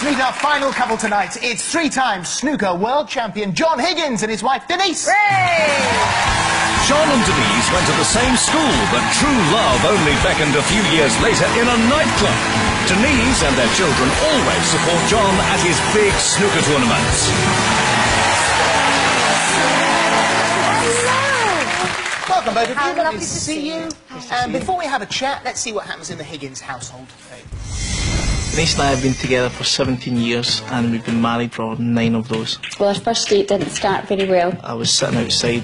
Let's meet our final couple tonight. It's three-time snooker world champion John Higgins and his wife Denise. Hooray! John and Denise went to the same school, but true love only beckoned a few years later in a nightclub. Denise and their children always support John at his big snooker tournaments. Welcome, both of you. How lovely to see you. Before we have a chat, let's see what happens in the Higgins household. Denise and I have been together for 17 years and we've been married for 9 of those. Well, our first date didn't start very well. I was sitting outside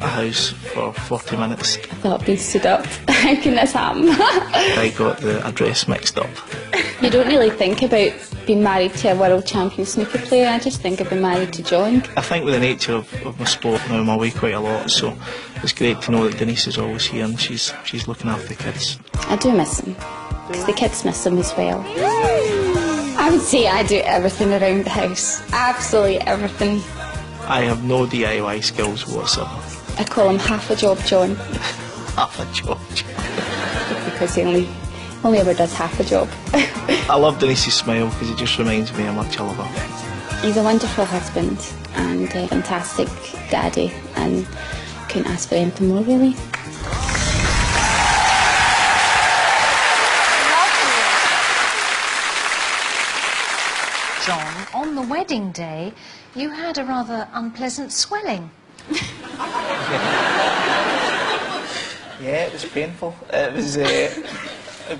a house for 40 minutes. I thought being stood up. How can this happen? I got the address mixed up. You don't really think about being married to a world champion snooker player. I just think I've been married to John. I think with the nature of my sport now, I'm away quite a lot, so it's great to know that Denise is always here and she's looking after the kids. I do miss him, because the kids miss him as well. I would say I do everything around the house. Absolutely everything. I have no DIY skills whatsoever. I call him half a job John. Half a job. Because he only ever does half a job. I love Denise's smile because it just reminds me how much I love her. He's a wonderful husband and a fantastic daddy, and couldn't ask for anything more, really. John, on the wedding day, you had a rather unpleasant swelling. Yeah, it was painful. It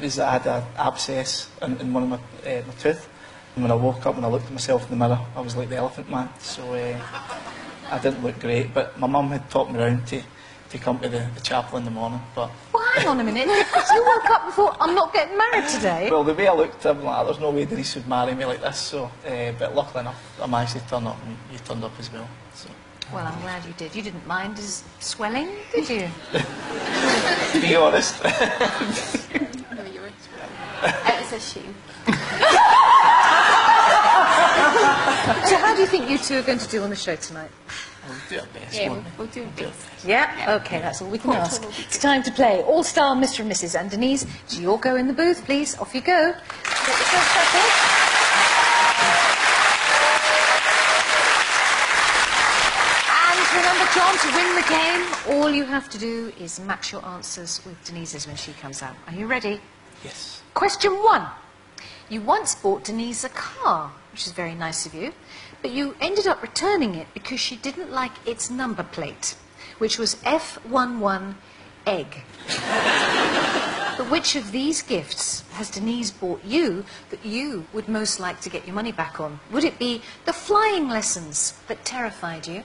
was I had an abscess in one of my tooth. And when I woke up and I looked at myself in the mirror, I was like the Elephant Man. So I didn't look great. But my mum had talked me round to come to the chapel in the morning. But Well, hang on a minute. You woke up and thought, I'm not getting married today. well, the way I looked, I'm like, there's no way Denise would marry me like this. So, but luckily enough, I managed to turn up, and you turned up as well. So. Well, I'm glad you did. You didn't mind his swelling, did you? To be honest. No, you were. It was a shame. So how do you think you two are going to do on the show tonight? We'll do our best, Yeah, won't we? we'll do it best. Yeah? OK, that's all we can ask. It's time to play All-Star Mr. and Mrs. And Denise, do you all go in the booth, please? Off you go. Get the first couple. Remember, John, to win the game, all you have to do is match your answers with Denise's when she comes out. Are you ready? Yes. Question 1. You once bought Denise a car, which is very nice of you, but you ended up returning it because she didn't like its number plate, which was F11 egg. But which of these gifts has Denise bought you that you would most like to get your money back on? Would it be the flying lessons that terrified you?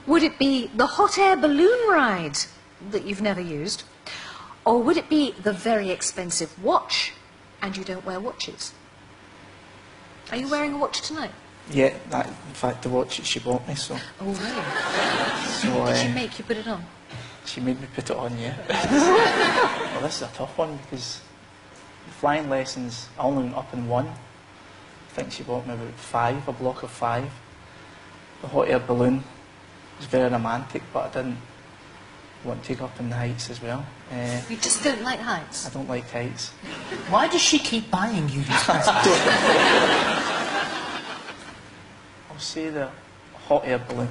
Would it be the hot air balloon ride that you've never used? Or would it be the very expensive watch, and you don't wear watches? Are you wearing a watch tonight? Yeah, in fact, the watch that she bought me, so... Oh, really? So, Did she make you put it on? She made me put it on, yeah. Well, this is a tough one, because the flying lessons, I only went up in 1. I think she bought me about 5, a block of 5. The hot air balloon was very romantic, but I didn't want to go up in the heights as well. You just don't like heights? I don't like heights. Why does she keep buying you these presents? I'll say the hot air balloon.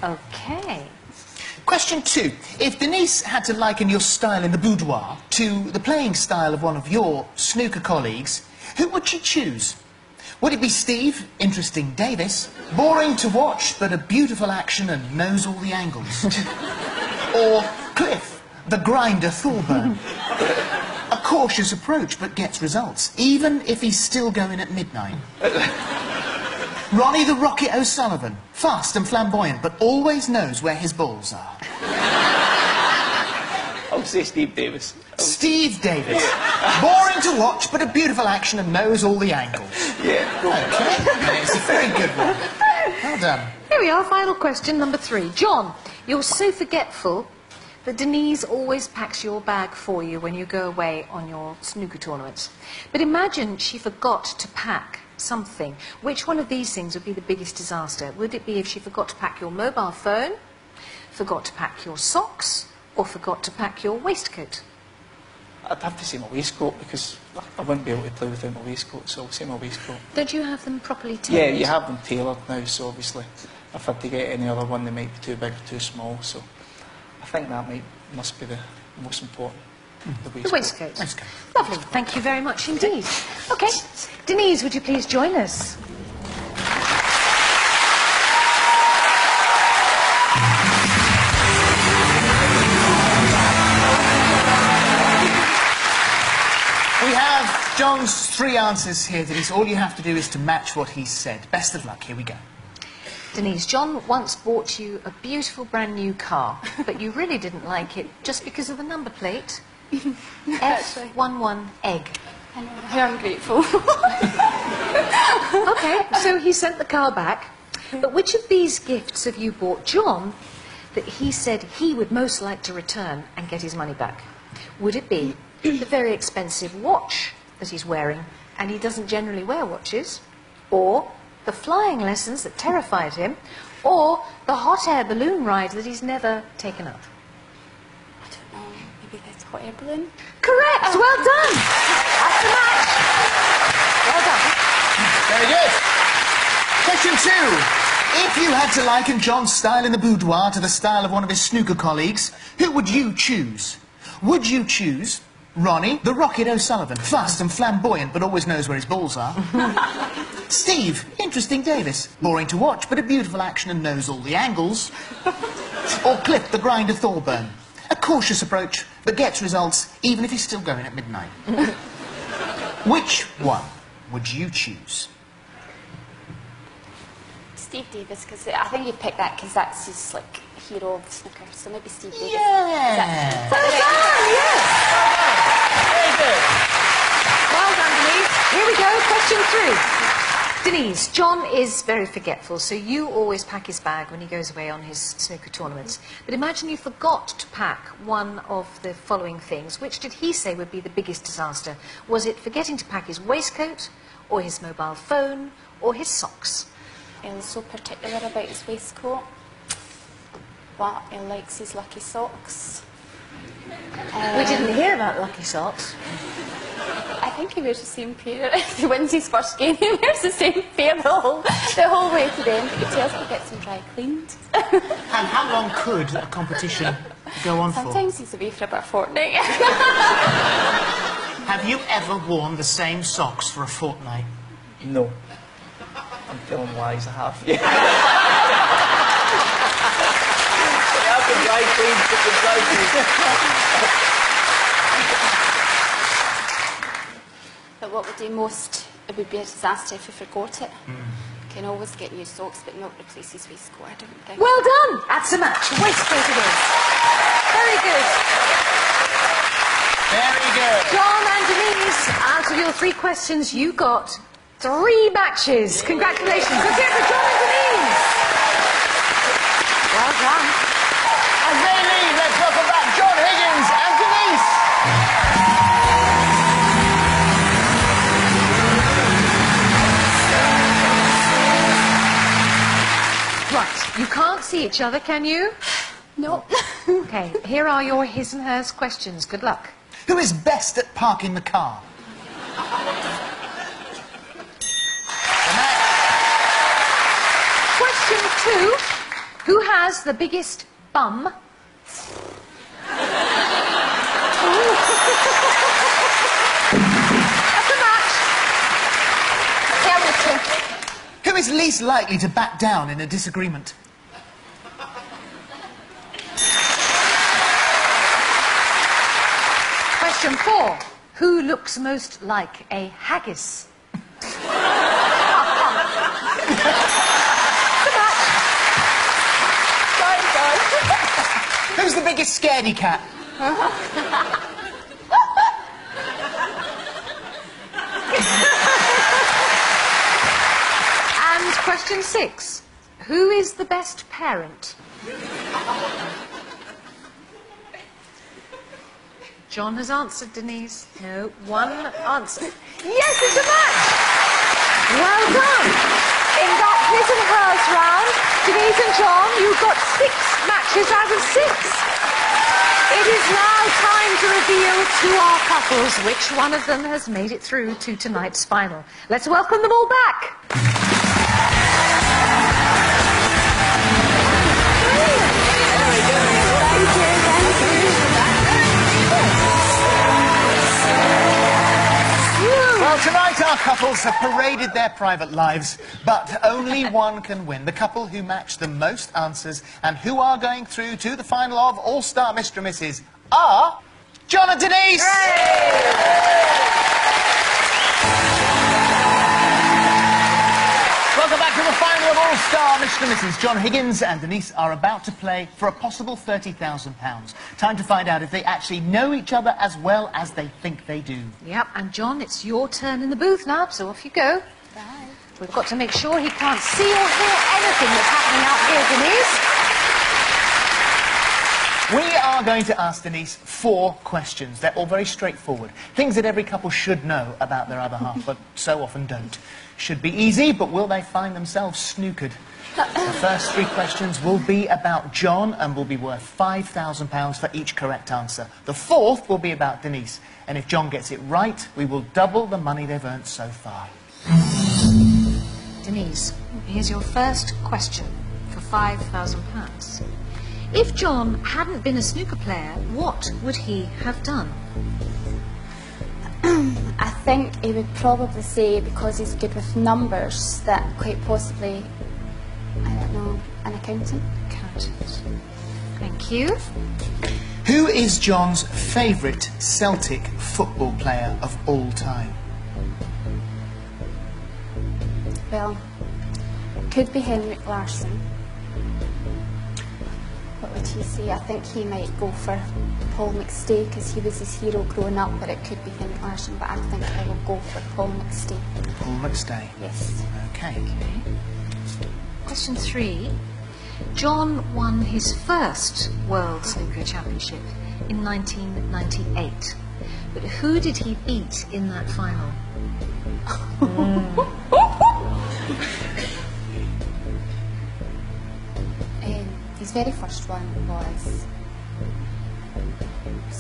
OK. Question 2. If Denise had to liken your style in the boudoir to the playing style of one of your snooker colleagues, who would she choose? Would it be Steve, interesting Davis, boring to watch but a beautiful action and knows all the angles? Or Cliff, the grinder Thorburn, a cautious approach but gets results, even if he's still going at midnight? Ronnie the Rocket O'Sullivan, fast and flamboyant but always knows where his balls are. I'll say Steve Davis. Steve Davis, boring to watch but a beautiful action and knows all the angles. Yeah. Okay, it's a very good one. Well done. Here we are, final question, number 3. John, you're so forgetful that Denise always packs your bag for you when you go away on your snooker tournaments. But imagine she forgot to pack something. Which one of these things would be the biggest disaster? Would it be if she forgot to pack your mobile phone, forgot to pack your socks, or forgot to pack your waistcoat? I'd have to say my waistcoat, because I wouldn't be able to play without my waistcoat, so I'll say my waistcoat. Don't you have them properly tailored? Yeah, you have them tailored now, so obviously if I had to get any other one, they might be too big or too small, so I think that must be the most important. The waistcoat. Waistcoat. Lovely. Thank you very much indeed. OK. Denise, would you please join us? We have John's 3 answers here, Denise. All you have to do is to match what he said. Best of luck. Here we go. Denise, John once bought you a beautiful brand new car, but you really didn't like it just because of the number plate. F11 egg. I know, how ungrateful. OK, so he sent the car back. But which of these gifts have you bought John that he said he would most like to return and get his money back? Would it be the very expensive watch that he's wearing, and he doesn't generally wear watches, or the flying lessons that terrified him, or the hot air balloon ride that he's never taken up? I don't know, maybe that's hot air balloon? Correct! Well done! That's the match! Well done. Very good. Question 2. If you had to liken John's style in the boudoir to the style of one of his snooker colleagues, who would you choose? Would you choose Ronnie, the Rocket O'Sullivan, fast and flamboyant but always knows where his balls are? Steve, interesting Davis, boring to watch but a beautiful action and knows all the angles? Or Cliff, the grinder Thorburn, a cautious approach but gets results even if he's still going at midnight? Which one would you choose? Steve Davis, because I think you'd pick that because that's his, like, hero of snooker, so maybe Steve Davis. Yeah! Well done, yes! Very good. Well done, Denise. Here we go, question 3. Denise, John is very forgetful, so you always pack his bag when he goes away on his snooker tournaments. But imagine you forgot to pack one of the following things. Which did he say would be the biggest disaster? Was it forgetting to pack his waistcoat, or his mobile phone, or his socks? He was so particular about his waistcoat, but he likes his lucky socks. We didn't hear about lucky socks. I think he wears the same pair. If he wins his first game, he wears the same pair the whole way to the end. He tells me to get some dry cleaned. And how long could a competition go on for? Sometimes he's away for about a fortnight. Have you ever worn the same socks for a fortnight? No. I'm telling lies, I have. Yeah. You have to dry clean, put the dry clean. But what would do most, it would be a disaster if he forgot it. You can always get new socks, but not replace his waistcoat, I don't think. Well done! That's a match. Waistcoat it is. Very good. Very good. John and Denise, out of your 3 questions, you got 3 matches. Congratulations. Let's hear it for John and Denise. Well done. As they leave, let's welcome back John Higgins and Denise. Right, you can't see each other, can you? No. OK, here are your his and hers questions. Good luck. Who is best at parking the car? Question 2. Who has the biggest bum? That's a match. Tell me to. Who is least likely to back down in a disagreement? Question 4. Who looks most like a haggis? Who's the biggest scaredy cat? And question 6. Who is the best parent? John has answered, Denise. No, 1 answer. Yes, it's a match! Well done! In that his and hers round, Denise and John, you got 6 matches out of 6. It is now time to reveal to our couples which one of them has made it through to tonight's final. Let's welcome them all back. Well, tonight our couples have paraded their private lives, but only one can win. The couple who match the most answers and who are going through to the final of All-Star Mr. and Mrs. are John and Denise! Welcome back to the final of All-Star Mr. and Mrs. John Higgins and Denise are about to play for a possible £30,000. Time to find out if they actually know each other as well as they think they do. Yep, and John, it's your turn in the booth now, so off you go. Right. We've got to make sure he can't see or hear anything that's happening out here, Denise. We are going to ask Denise 4 questions. They're all very straightforward. Things that every couple should know about their other half, but so often don't. Should be easy, but will they find themselves snookered? The first 3 questions will be about John and will be worth £5,000 for each correct answer. The 4th will be about Denise, and if John gets it right, we will double the money they've earned so far. Denise, here's your first question for £5,000. If John hadn't been a snooker player, what would he have done? I think he would probably say, because he's good with numbers, that quite possibly, I don't know, an accountant. Accountant. Thank you. Who is John's favourite Celtic football player of all time? Well, it could be Henrik Larsson. What would he say? I think he might go for Paul McStay because he was his hero growing up, but it could be Henrik Larsson, but I think I will go for Paul McStay. Paul McStay. Yes. Okay. Question 3. John won his first World Snooker Championship in 1998. But who did he beat in that final? His very first one was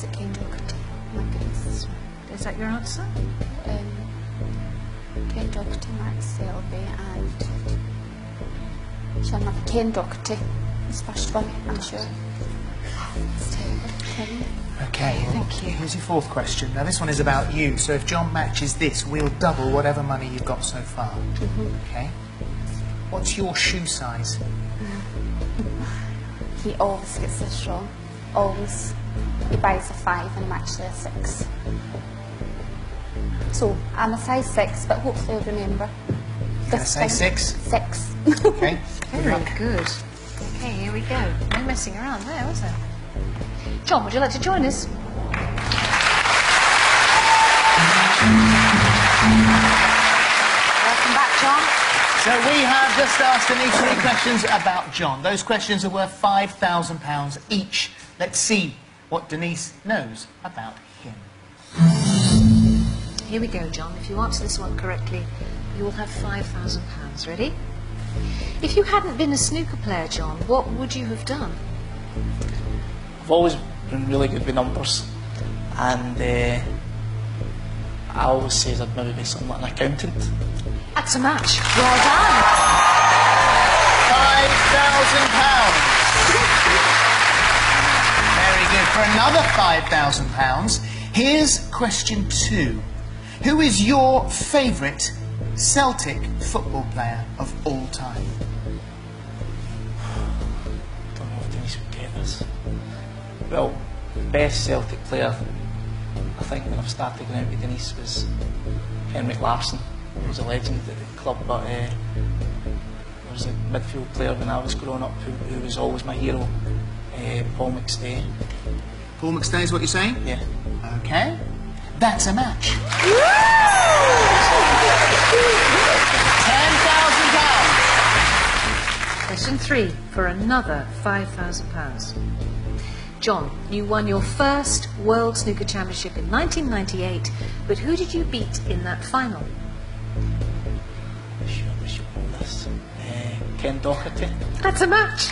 it Ken Doherty? My goodness. Is that your answer? Ken Doherty, Mark Selby, and Ken Doherty. His first one, I'm sure. It's terrible. Okay, Thank you. Here's your 4th question. Now, this one is about you, so if John matches this, we'll double whatever money you've got so far. Okay? What's your shoe size? He always gets this wrong. Always. He buys a 5 and I'm actually a 6. So, I'm a size 6, but hopefully I'll remember. Can I say 6? 6. Okay. Very good. Okay, here we go. No messing around there, was there? John, would you like to join us? Welcome back, John. So we have just asked Denise 3 questions about John. Those questions are worth £5,000 each. Let's see what Denise knows about him. Here we go, John. If you answer this one correctly, you will have £5,000. Ready? If you hadn't been a snooker player, John, what would you have done? I've always been really good with numbers, and I always say I'd maybe be something like an accountant. That's a match. Well done. £5,000. Very good. For another £5,000, here's question 2. Who is your favourite Celtic football player of all time? Don't know if Denise would get this. Well, the best Celtic player, I think, when I've started going out with Denise was Henrik Larsson. He was a legend at the club, but there was a midfield player when I was growing up who was always my hero, Paul McStay. Paul McStay is what you're saying? Yeah. Okay. That's a match. £10,000. Question 3 for another £5,000. John, you won your first World Snooker Championship in 1998, but who did you beat in that final? I should know this. Ken Doherty. That's a match.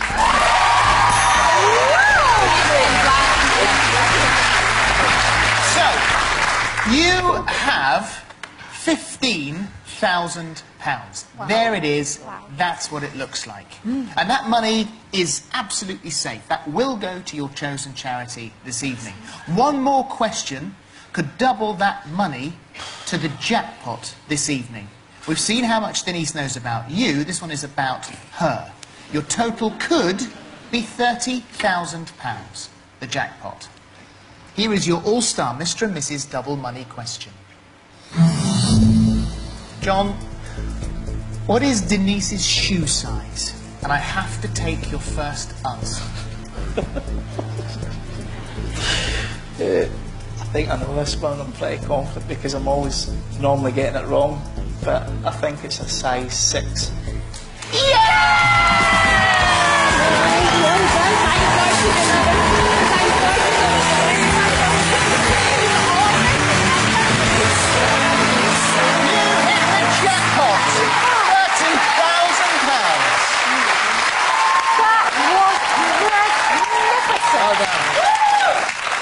You have £15,000. Wow. There it is. Wow. That's what it looks like. And that money is absolutely safe. That will go to your chosen charity this evening. One more question could double that money to the jackpot this evening. We've seen how much Denise knows about you. This one is about her. Your total could be £30,000, the jackpot. Here is your all-star Mr. and Mrs. Double Money question. John, what is Denise's shoe size? And I have to take your first answer. I think I know this one. I'm pretty confident because I'm always normally getting it wrong. But I think it's a size 6.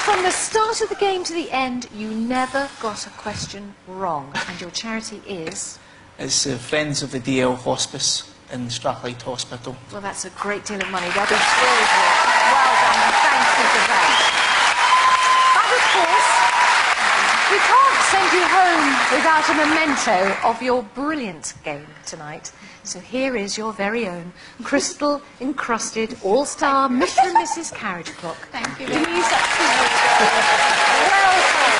From the start of the game to the end, you never got a question wrong. And your charity is? It's Friends of the DL Hospice in Strathclyde Hospital. Well, that's a great deal of money. They'll be thrilled with it. Well done, and thank you for that. But of course, we can't send you home without a memento of your brilliant game tonight. So here is your very own crystal-encrusted all-star Mr. and Mrs. Carriage Clock. Thank you very much. Well done.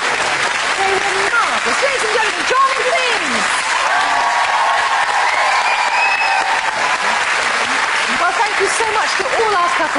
They were marvellous. Ladies and gentlemen, John and Denise. Well, thank you so much to all our couples.